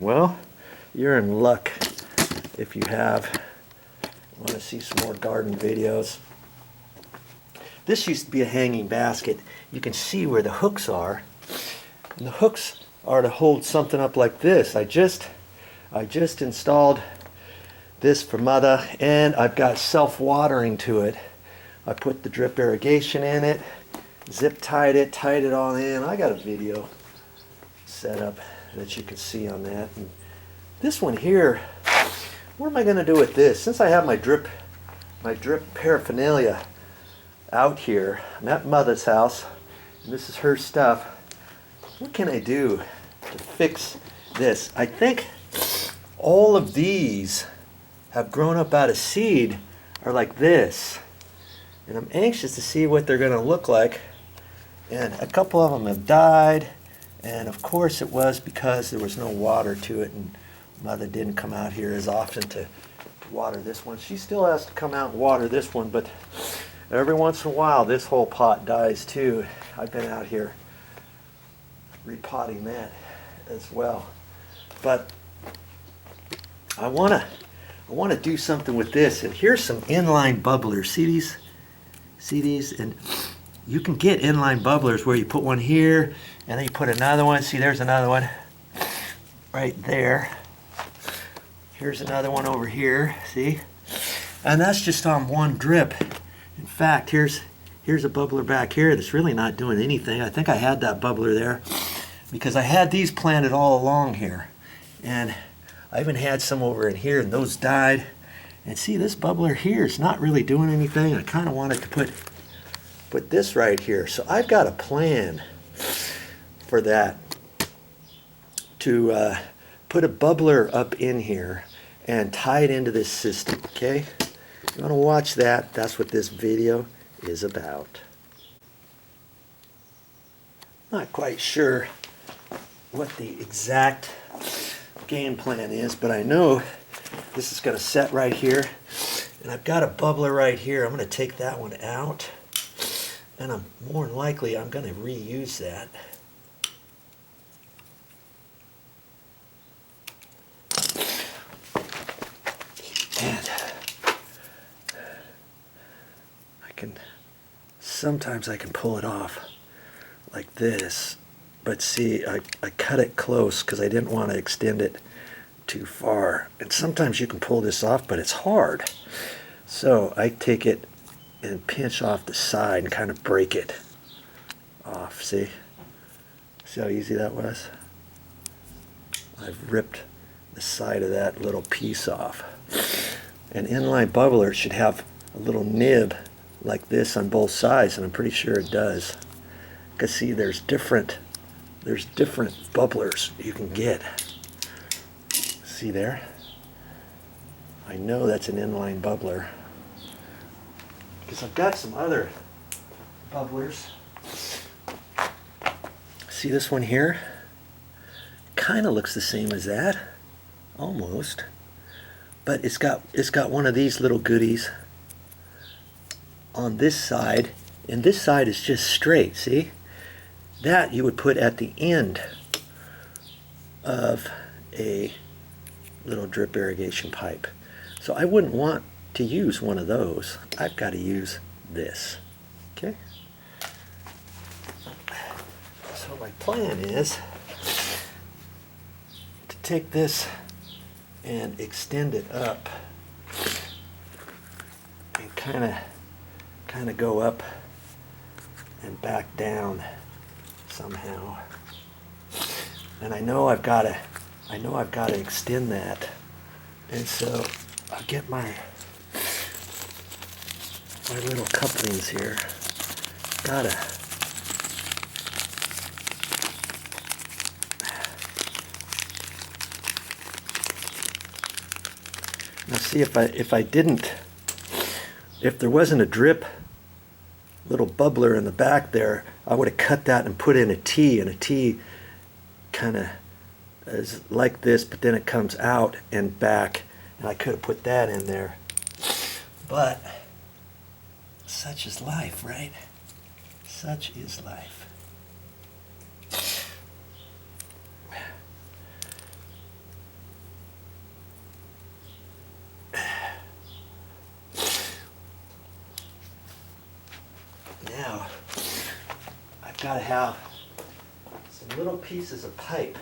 Well, you're in luck if you want to see some more garden videos. This used to be a hanging basket. You can see where the hooks are. And the hooks are to hold something up like this. I just installed this for Motha, and I've got self-watering to it. I put the drip irrigation in it, zip tied it all in. I got a video set up that you can see on that. And this one here, what am I going to do with this? Since I have my drip paraphernalia out here, I'm at Motha's house, and this is her stuff. What can I do to fix this? I think all of these have grown up out of seed, are like this. And I'm anxious to see what they're going to look like. And a couple of them have died. And of course it was because there was no water to it, and Motha didn't come out here as often to water this one. She still has to come out and water this one, but every once in a while this whole pot dies too. I've been out here repotting that as well. But I want to do something with this, and here's some inline bubblers. See these? See these? And you can get inline bubblers where you put one here and then you put another one. See, there's another one right there. Here's another one over here. See? And that's just on one drip. In fact, here's a bubbler back here that's really not doing anything. I think I had that bubbler there because I had these planted all along here. And I even had some over in here, and those died. And see, this bubbler here is not really doing anything. I kind of wanted to put this right here. So I've got a plan for that, to put a bubbler up in here and tie it into this system, okay? You want to watch that? That's what this video is about. Not quite sure what the exact game plan is, but I know this is going to set right here, and I've got a bubbler right here. I'm going to take that one out, and I'm more than likely I'm going to reuse that. And sometimes I can pull it off like this, but see, I cut it close because I didn't want to extend it too far. And sometimes you can pull this off, but it's hard. So I take it and pinch off the side and kind of break it off. See? See how easy that was? I've ripped the side of that little piece off. An inline bubbler should have a little nib like this on both sides, and I'm pretty sure it does. Because see, there's different bubblers you can get. See there? I know that's an inline bubbler because I've got some other bubblers. See this one here? Kind of looks the same as that, almost, but it's got one of these little goodies on this side, and this side is just straight. See? That you would put at the end of a little drip irrigation pipe. So I wouldn't want to use one of those. I've got to use this. Okay? So my plan is to take this and extend it up and kind of go up and back down somehow. And I know I've got to extend that. And so I'll get my little couplings here. Gotta now see if there wasn't a drip little bubbler in the back there, I would have cut that and put in a T, and a T kind of is like this, but then it comes out and back, and I could have put that in there. But such is life, right? Such is life. now I've got to have some little pieces of pipe.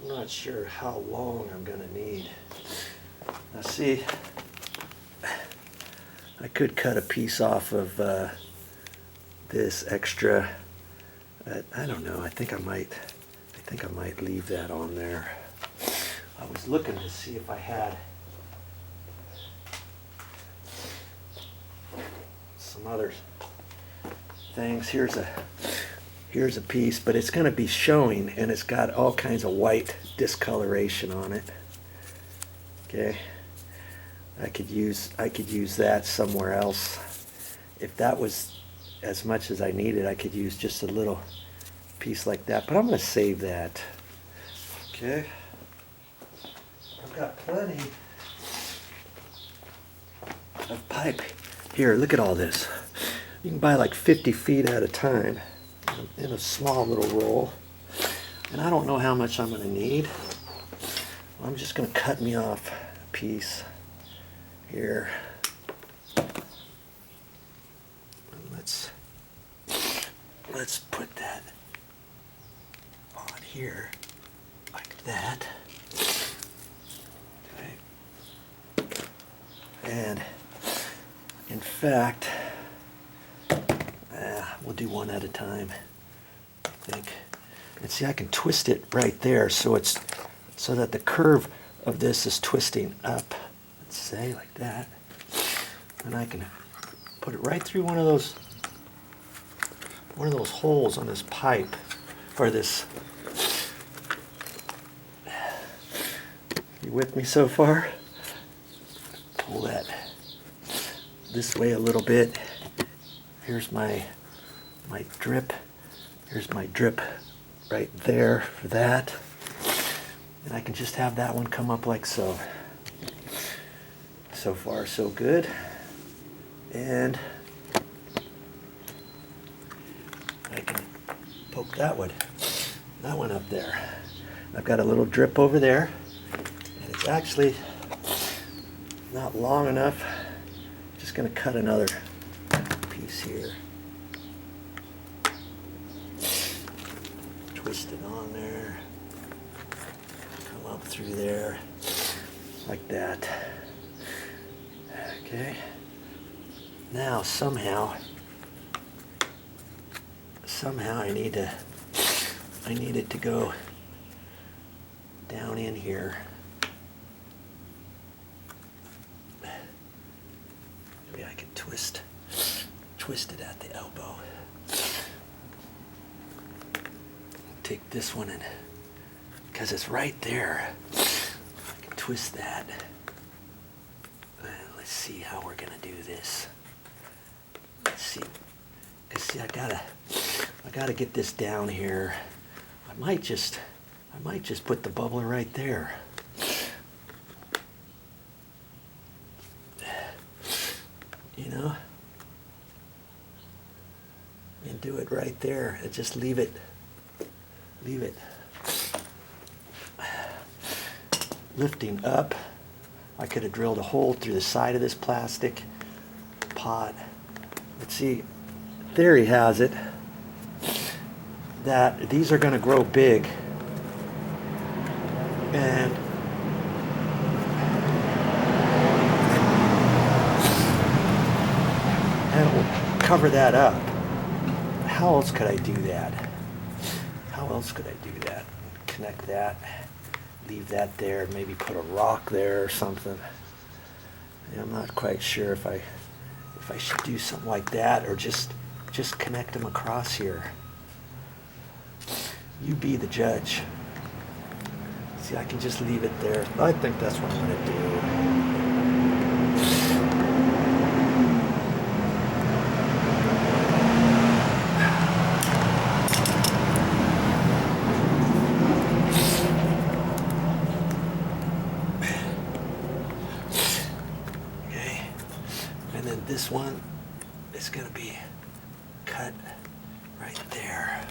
I'm not sure how long I'm going to need. Now see, I could cut a piece off of this extra. I don't know. I think I might leave that on there. I was looking to see if I had some other things. Here's a piece, but it's going to be showing, and it's got all kinds of white discoloration on it. Okay, I could use that somewhere else. If that was as much as I needed, I could use just a little piece like that, but I'm going to save that. Okay, I've got plenty of pipe here. Look at all this. You can buy like 50 feet at a time in a small little roll, and I don't know how much I'm going to need. I'm just going to cut me off a piece here. Let's put that on here like that. Okay. And in fact, we'll do one at a time, I think. And see, I can twist it right there so that the curve of this is twisting up. Let's say like that. And I can put it right through one of those holes on this pipe, or this. You with me so far? Pull that this way a little bit. Here's my drip. Here's my drip right there for that. And I can just have that one come up like so. So far, so good. And I can poke that one up there. I've got a little drip over there, and it's actually not long enough. Just going to cut another piece here. Twist it on there. Come up through there like that. Okay. Now somehow I need it to go down in here. Maybe I can twist it at the elbow. Take this one in, because it's right there. I can twist that. Let's see how we're gonna do this. Let's see. Cause see, I gotta get this down here. I might just put the bubbler right there. You know, and do it right there, and just leave it lifting up. I could have drilled a hole through the side of this plastic pot. But see, theory has it that these are going to grow big, and it will cover that up. How else could I do that? How else could I do that? Connect that, leave that there, maybe put a rock there or something. And I'm not quite sure if I should do something like that, or just connect them across here. You be the judge. See, I can just leave it there. I think that's what I'm going to do. This one is going to be cut right there.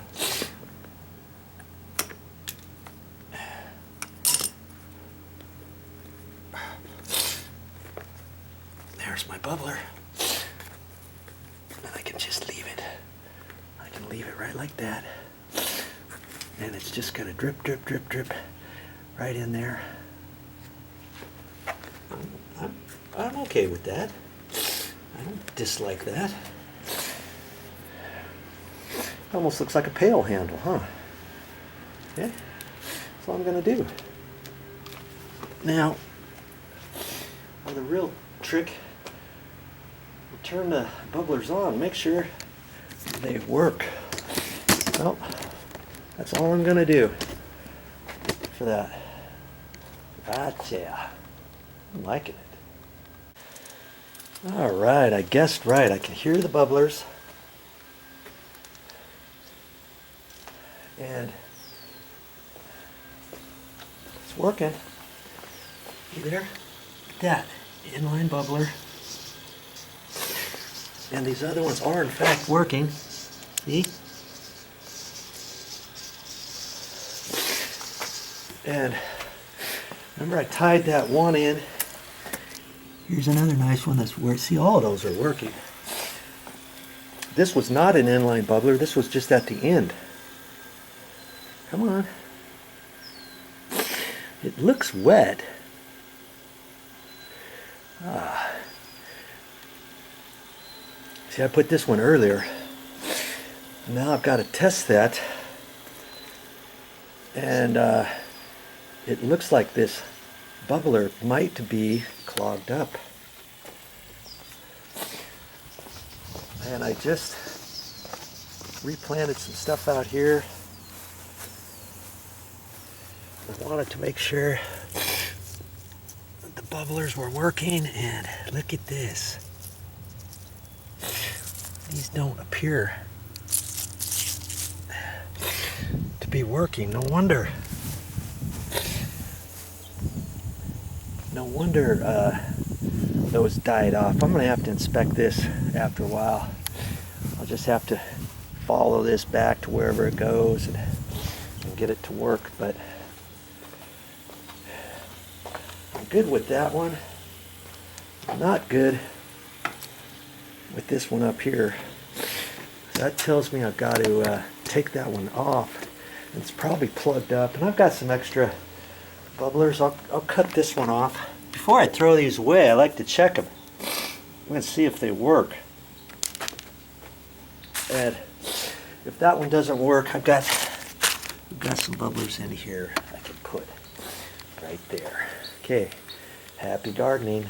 bubbler. And I can just leave it. I can leave it right like that. And it's just gonna drip, drip, drip, drip right in there. I'm okay with that. I don't dislike that. Almost looks like a pail handle, huh? Yeah, that's all I'm gonna do. Now, well, the real trick, turn the bubblers on, make sure they work. Well, that's all I'm gonna do for that. Gotcha. I'm liking it. All right, I guessed right. I can hear the bubblers. And it's working. You there? That inline bubbler. And these other ones are in fact working. See? And remember I tied that one in. Here's another nice one that's working. See, all of those are working. This was not an inline bubbler. This was just at the end. Come on. It looks wet. See, I put this one earlier. Now I've got to test that. And it looks like this bubbler might be clogged up. And I just replanted some stuff out here. I wanted to make sure that the bubblers were working, and look at this. These don't appear to be working. No wonder those died off. I'm going to have to inspect this after a while. I'll just have to follow this back to wherever it goes and get it to work. But I'm good with that one. I'm not good with this one up here. So that tells me I've got to take that one off. And it's probably plugged up. And I've got some extra bubblers. I'll cut this one off. Before I throw these away, I like to check them. I'm going to see if they work. And if that one doesn't work, I've got some bubblers in here I can put right there. Okay, happy gardening.